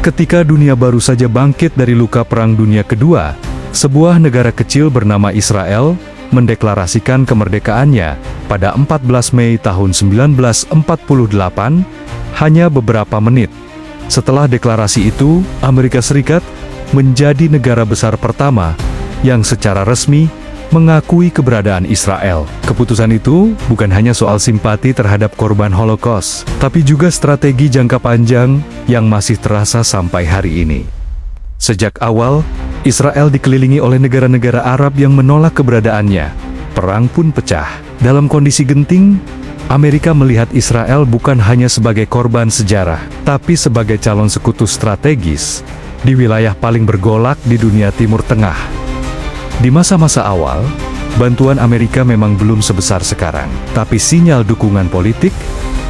Ketika dunia baru saja bangkit dari luka Perang Dunia Kedua, sebuah negara kecil bernama Israel mendeklarasikan kemerdekaannya pada 14 Mei tahun 1948, hanya beberapa menit setelah deklarasi itu, Amerika Serikat menjadi negara besar pertama yang secara resmi mengakui keberadaan Israel. Keputusan itu bukan hanya soal simpati terhadap korban Holocaust, tapi juga strategi jangka panjang yang masih terasa sampai hari ini. Sejak awal, Israel dikelilingi oleh negara-negara Arab yang menolak keberadaannya. Perang pun pecah. Dalam kondisi genting, Amerika melihat Israel bukan hanya sebagai korban sejarah, tapi sebagai calon sekutu strategis di wilayah paling bergolak di dunia Timur Tengah. Di masa-masa awal, bantuan Amerika memang belum sebesar sekarang, tapi sinyal dukungan politik,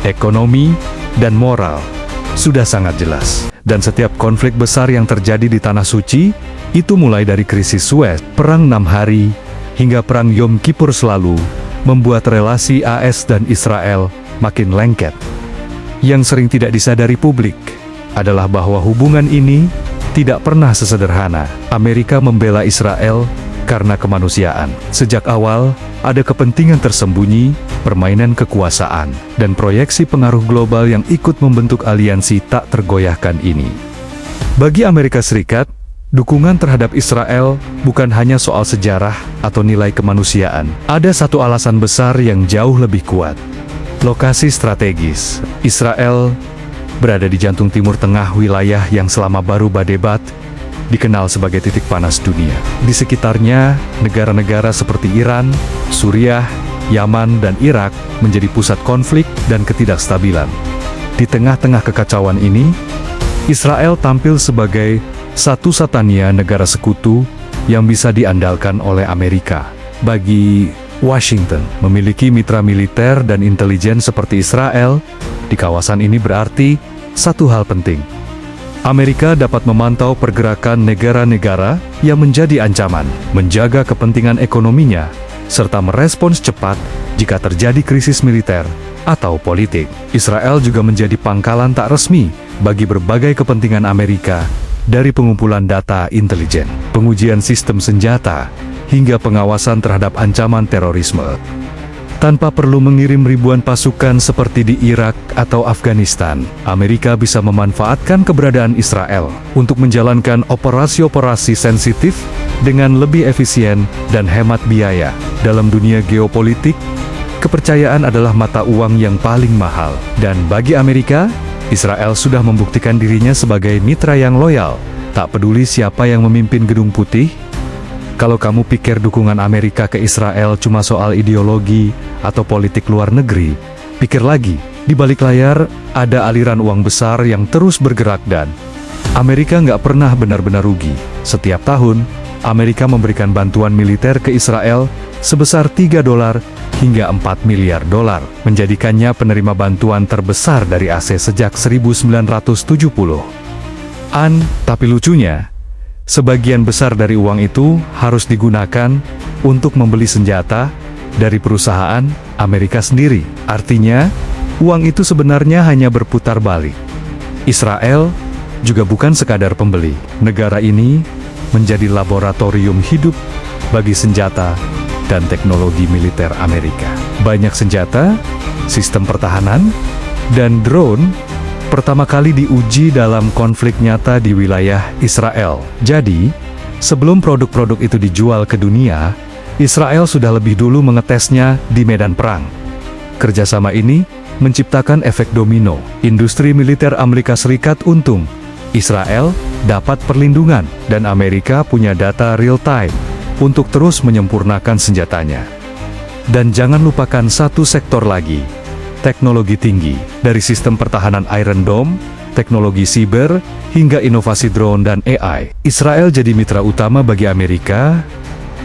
ekonomi, dan moral sudah sangat jelas. Dan setiap konflik besar yang terjadi di Tanah Suci, itu mulai dari krisis Suez, Perang 6 Hari, hingga Perang Yom Kippur selalu membuat relasi AS dan Israel makin lengket. Yang sering tidak disadari publik adalah bahwa hubungan ini tidak pernah sesederhana. Amerika membela Israel karena kemanusiaan. Sejak awal, ada kepentingan tersembunyi, permainan kekuasaan, dan proyeksi pengaruh global yang ikut membentuk aliansi tak tergoyahkan ini. Bagi Amerika Serikat, dukungan terhadap Israel bukan hanya soal sejarah atau nilai kemanusiaan. Ada satu alasan besar yang jauh lebih kuat. Lokasi strategis. Israel berada di jantung Timur Tengah, wilayah yang selama baru badebat dikenal sebagai titik panas dunia. Di sekitarnya, negara-negara seperti Iran, Suriah, Yaman, dan Irak menjadi pusat konflik dan ketidakstabilan. Di tengah-tengah kekacauan ini, Israel tampil sebagai satu-satunya negara sekutu yang bisa diandalkan oleh Amerika. Bagi Washington, memiliki mitra militer dan intelijen seperti Israel di kawasan ini berarti satu hal penting. Amerika dapat memantau pergerakan negara-negara yang menjadi ancaman, menjaga kepentingan ekonominya, serta merespons cepat jika terjadi krisis militer atau politik. Israel juga menjadi pangkalan tak resmi bagi berbagai kepentingan Amerika, dari pengumpulan data intelijen, pengujian sistem senjata, hingga pengawasan terhadap ancaman terorisme. Tanpa perlu mengirim ribuan pasukan seperti di Irak atau Afghanistan, Amerika bisa memanfaatkan keberadaan Israel untuk menjalankan operasi-operasi sensitif dengan lebih efisien dan hemat biaya. Dalam dunia geopolitik, kepercayaan adalah mata uang yang paling mahal. Dan bagi Amerika, Israel sudah membuktikan dirinya sebagai mitra yang loyal, tak peduli siapa yang memimpin Gedung Putih. Kalau kamu pikir dukungan Amerika ke Israel cuma soal ideologi atau politik luar negeri, pikir lagi, di balik layar ada aliran uang besar yang terus bergerak dan Amerika nggak pernah benar-benar rugi. Setiap tahun, Amerika memberikan bantuan militer ke Israel sebesar $3 hingga $4 miliar, menjadikannya penerima bantuan terbesar dari AC sejak 1970-an. Tapi lucunya, sebagian besar dari uang itu harus digunakan untuk membeli senjata dari perusahaan Amerika sendiri. Artinya, uang itu sebenarnya hanya berputar balik. Israel juga bukan sekadar pembeli. Negara ini menjadi laboratorium hidup bagi senjata dan teknologi militer Amerika. Banyak senjata, sistem pertahanan, dan drone pertama kali diuji dalam konflik nyata di wilayah Israel. Jadi, sebelum produk-produk itu dijual ke dunia, Israel sudah lebih dulu mengetesnya di medan perang. Kerjasama ini menciptakan efek domino. Industri militer Amerika Serikat untung, Israel dapat perlindungan, dan Amerika punya data real-time untuk terus menyempurnakan senjatanya. Dan jangan lupakan satu sektor lagi, teknologi tinggi, dari sistem pertahanan Iron Dome, teknologi siber, hingga inovasi drone dan AI. Israel jadi mitra utama bagi Amerika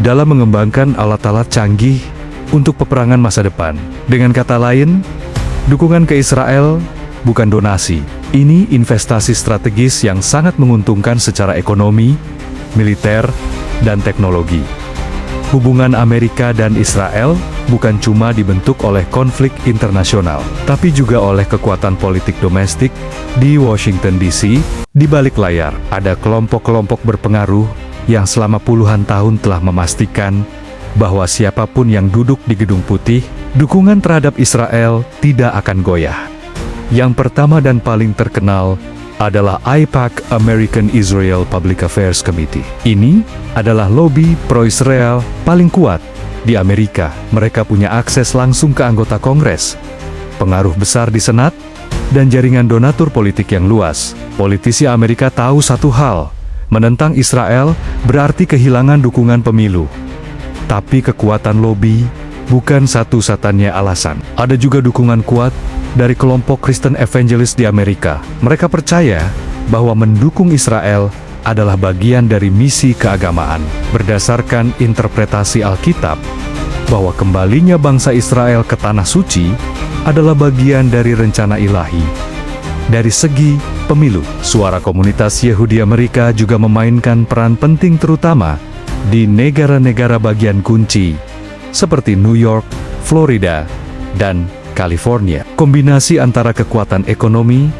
dalam mengembangkan alat-alat canggih untuk peperangan masa depan. Dengan kata lain, dukungan ke Israel bukan donasi. Ini investasi strategis yang sangat menguntungkan secara ekonomi, militer, dan teknologi. Hubungan Amerika dan Israel bukan cuma dibentuk oleh konflik internasional, tapi juga oleh kekuatan politik domestik di Washington DC. Di balik layar, ada kelompok-kelompok berpengaruh yang selama puluhan tahun telah memastikan bahwa siapapun yang duduk di Gedung Putih, dukungan terhadap Israel tidak akan goyah. Yang pertama dan paling terkenal adalah AIPAC, American Israel Public Affairs Committee. Ini adalah lobi pro-Israel paling kuat di Amerika. Mereka punya akses langsung ke anggota Kongres, pengaruh besar di Senat, dan jaringan donatur politik yang luas. Politisi Amerika tahu satu hal, menentang Israel berarti kehilangan dukungan pemilu. Tapi kekuatan lobi bukan satu-satunya alasan. Ada juga dukungan kuat dari kelompok Kristen Evangelis di Amerika. Mereka percaya bahwa mendukung Israel adalah bagian dari misi keagamaan. Berdasarkan interpretasi Alkitab, bahwa kembalinya bangsa Israel ke Tanah Suci adalah bagian dari rencana ilahi. Dari segi pemilu, suara komunitas Yahudi Amerika juga memainkan peran penting terutama di negara-negara bagian kunci, seperti New York, Florida, dan California. Kombinasi antara kekuatan ekonomi,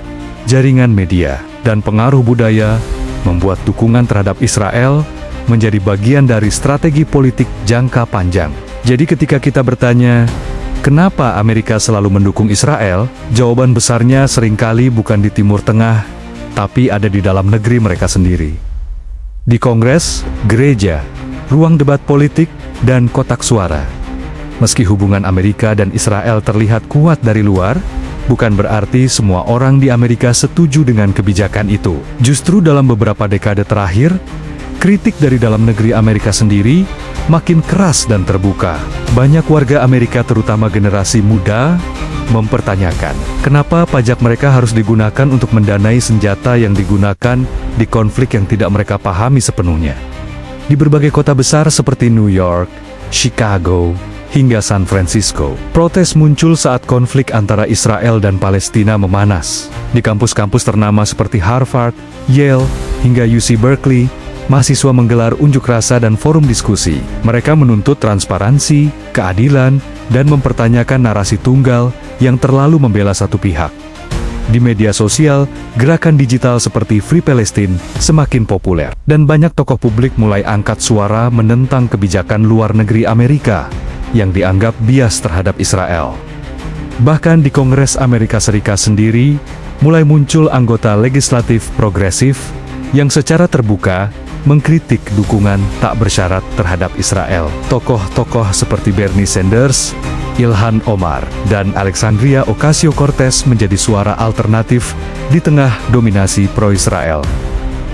jaringan media, dan pengaruh budaya membuat dukungan terhadap Israel menjadi bagian dari strategi politik jangka panjang. Jadi ketika kita bertanya, kenapa Amerika selalu mendukung Israel? Jawaban besarnya seringkali bukan di Timur Tengah, tapi ada di dalam negeri mereka sendiri. Di Kongres, gereja, ruang debat politik, dan kotak suara. Meski hubungan Amerika dan Israel terlihat kuat dari luar, bukan berarti semua orang di Amerika setuju dengan kebijakan itu. Justru dalam beberapa dekade terakhir, kritik dari dalam negeri Amerika sendiri makin keras dan terbuka. Banyak warga Amerika, terutama generasi muda, mempertanyakan, kenapa pajak mereka harus digunakan untuk mendanai senjata yang digunakan di konflik yang tidak mereka pahami sepenuhnya. Di berbagai kota besar seperti New York, Chicago, hingga San Francisco, protes muncul saat konflik antara Israel dan Palestina memanas. Di kampus-kampus ternama seperti Harvard, Yale, hingga UC Berkeley, mahasiswa menggelar unjuk rasa dan forum diskusi. Mereka menuntut transparansi, keadilan, dan mempertanyakan narasi tunggal yang terlalu membela satu pihak. Di media sosial, gerakan digital seperti Free Palestine semakin populer, dan banyak tokoh publik mulai angkat suara menentang kebijakan luar negeri Amerika yang dianggap bias terhadap Israel. Bahkan di Kongres Amerika Serikat sendiri, mulai muncul anggota legislatif progresif yang secara terbuka mengkritik dukungan tak bersyarat terhadap Israel. Tokoh-tokoh seperti Bernie Sanders, Ilhan Omar, dan Alexandria Ocasio-Cortez menjadi suara alternatif di tengah dominasi pro-Israel.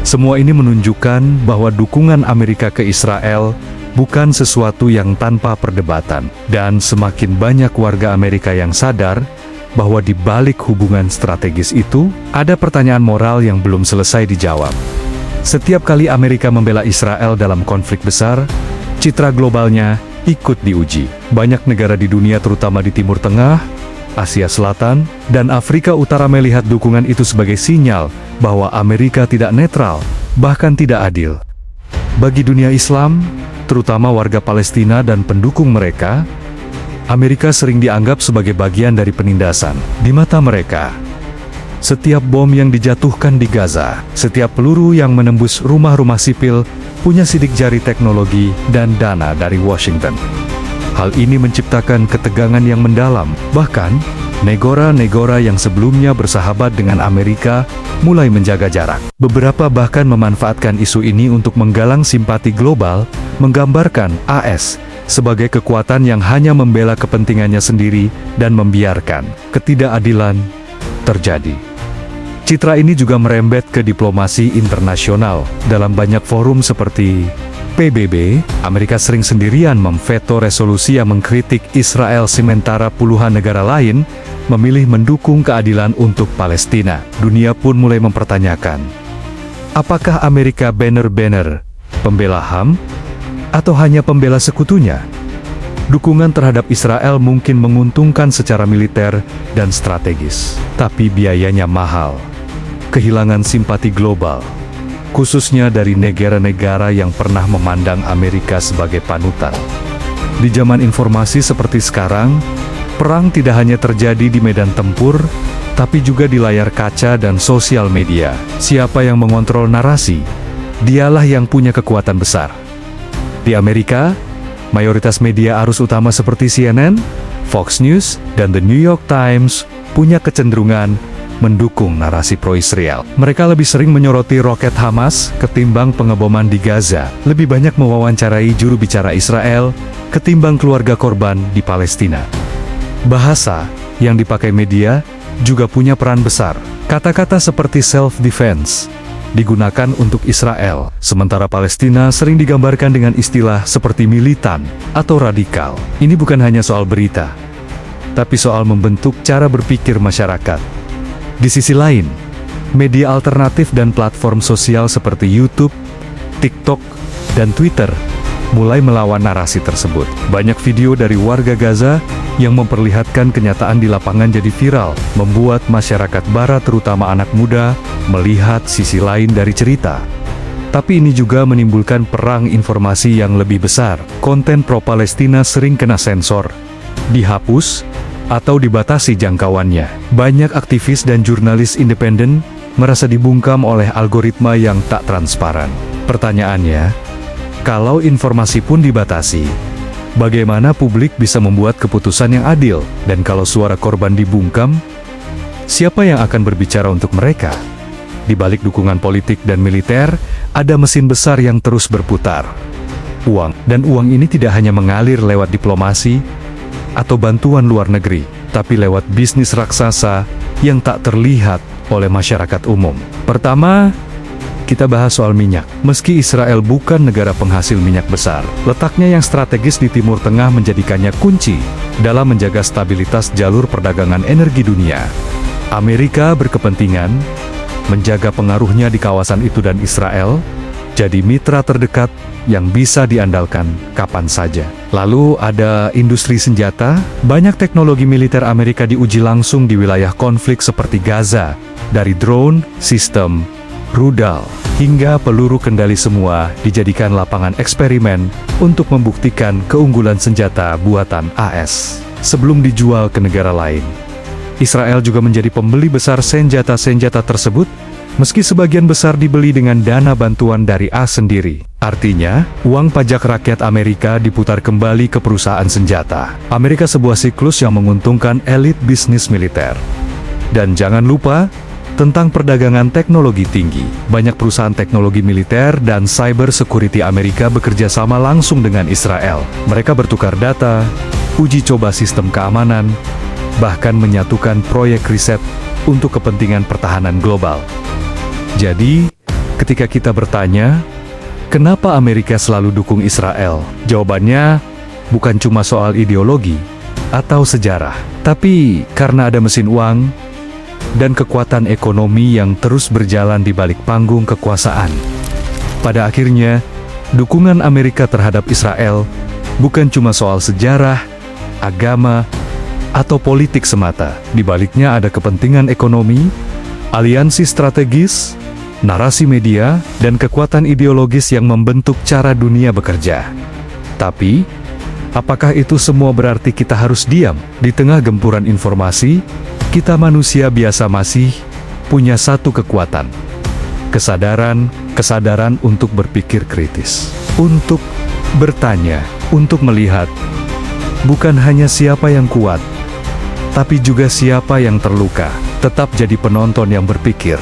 Semua ini menunjukkan bahwa dukungan Amerika ke Israel bukan sesuatu yang tanpa perdebatan, dan semakin banyak warga Amerika yang sadar bahwa di balik hubungan strategis itu, ada pertanyaan moral yang belum selesai dijawab. Setiap kali Amerika membela Israel dalam konflik besar, citra globalnya ikut diuji. Banyak negara di dunia, terutama di Timur Tengah, Asia Selatan, dan Afrika Utara melihat dukungan itu sebagai sinyal bahwa Amerika tidak netral, bahkan tidak adil. Bagi dunia Islam, terutama warga Palestina dan pendukung mereka, Amerika sering dianggap sebagai bagian dari penindasan. Di mata mereka, setiap bom yang dijatuhkan di Gaza, setiap peluru yang menembus rumah-rumah sipil, punya sidik jari teknologi dan dana dari Washington. Hal ini menciptakan ketegangan yang mendalam. Bahkan, negara-negara yang sebelumnya bersahabat dengan Amerika mulai menjaga jarak. Beberapa bahkan memanfaatkan isu ini untuk menggalang simpati global, menggambarkan AS sebagai kekuatan yang hanya membela kepentingannya sendiri dan membiarkan ketidakadilan terjadi. Citra ini juga merembet ke diplomasi internasional. Dalam banyak forum seperti PBB, Amerika sering sendirian memveto resolusi yang mengkritik Israel, sementara puluhan negara lain memilih mendukung keadilan untuk Palestina. Dunia pun mulai mempertanyakan, apakah Amerika benar-benar pembela HAM atau hanya pembela sekutunya? Dukungan terhadap Israel mungkin menguntungkan secara militer dan strategis, tapi biayanya mahal. Kehilangan simpati global, khususnya dari negara-negara yang pernah memandang Amerika sebagai panutan. Di zaman informasi seperti sekarang, perang tidak hanya terjadi di medan tempur, tapi juga di layar kaca dan sosial media. Siapa yang mengontrol narasi, dialah yang punya kekuatan besar. Di Amerika, mayoritas media arus utama seperti CNN, Fox News, dan The New York Times punya kecenderungan mendukung narasi pro-Israel. Mereka lebih sering menyoroti roket Hamas ketimbang pengeboman di Gaza, lebih banyak mewawancarai juru bicara Israel ketimbang keluarga korban di Palestina. Bahasa yang dipakai media juga punya peran besar. Kata-kata seperti self-defense digunakan untuk Israel, sementara Palestina sering digambarkan dengan istilah seperti militan atau radikal. Ini bukan hanya soal berita, tapi soal membentuk cara berpikir masyarakat. Di sisi lain, media alternatif dan platform sosial seperti YouTube, TikTok, dan Twitter mulai melawan narasi tersebut. Banyak video dari warga Gaza yang memperlihatkan kenyataan di lapangan jadi viral, membuat masyarakat barat terutama anak muda melihat sisi lain dari cerita. Tapi ini juga menimbulkan perang informasi yang lebih besar. Konten pro-Palestina sering kena sensor, dihapus, atau dibatasi jangkauannya. Banyak aktivis dan jurnalis independen merasa dibungkam oleh algoritma yang tak transparan. Pertanyaannya, kalau informasi pun dibatasi, bagaimana publik bisa membuat keputusan yang adil? Dan kalau suara korban dibungkam, siapa yang akan berbicara untuk mereka? Di balik dukungan politik dan militer, ada mesin besar yang terus berputar. Uang, dan uang ini tidak hanya mengalir lewat diplomasi atau bantuan luar negeri, tapi lewat bisnis raksasa yang tak terlihat oleh masyarakat umum. Pertama, kita bahas soal minyak. Meski Israel bukan negara penghasil minyak besar, letaknya yang strategis di Timur Tengah menjadikannya kunci dalam menjaga stabilitas jalur perdagangan energi dunia. Amerika berkepentingan menjaga pengaruhnya di kawasan itu dan Israel jadi mitra terdekat yang bisa diandalkan kapan saja. Lalu ada industri senjata. Banyak teknologi militer Amerika diuji langsung di wilayah konflik seperti Gaza, dari drone, sistem rudal, hingga peluru kendali, semua dijadikan lapangan eksperimen untuk membuktikan keunggulan senjata buatan AS sebelum dijual ke negara lain. Israel juga menjadi pembeli besar senjata-senjata tersebut, meski sebagian besar dibeli dengan dana bantuan dari AS sendiri. Artinya, uang pajak rakyat Amerika diputar kembali ke perusahaan senjata. Amerika sebuah siklus yang menguntungkan elit bisnis militer. Dan jangan lupa tentang perdagangan teknologi tinggi. Banyak perusahaan teknologi militer dan cyber security Amerika bekerja sama langsung dengan Israel. Mereka bertukar data, uji coba sistem keamanan, bahkan menyatukan proyek riset untuk kepentingan pertahanan global. Jadi, ketika kita bertanya, kenapa Amerika selalu dukung Israel? Jawabannya bukan cuma soal ideologi atau sejarah, tapi karena ada mesin uang dan kekuatan ekonomi yang terus berjalan di balik panggung kekuasaan. Pada akhirnya, dukungan Amerika terhadap Israel bukan cuma soal sejarah, agama, atau politik semata. Di baliknya ada kepentingan ekonomi, aliansi strategis, narasi media, dan kekuatan ideologis yang membentuk cara dunia bekerja. Tapi, apakah itu semua berarti kita harus diam? Di tengah gempuran informasi, kita manusia biasa masih punya satu kekuatan. Kesadaran untuk berpikir kritis. Untuk bertanya, untuk melihat, bukan hanya siapa yang kuat, tapi juga siapa yang terluka. Tetap jadi penonton yang berpikir,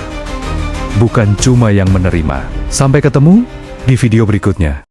bukan cuma yang menerima. Sampai ketemu di video berikutnya.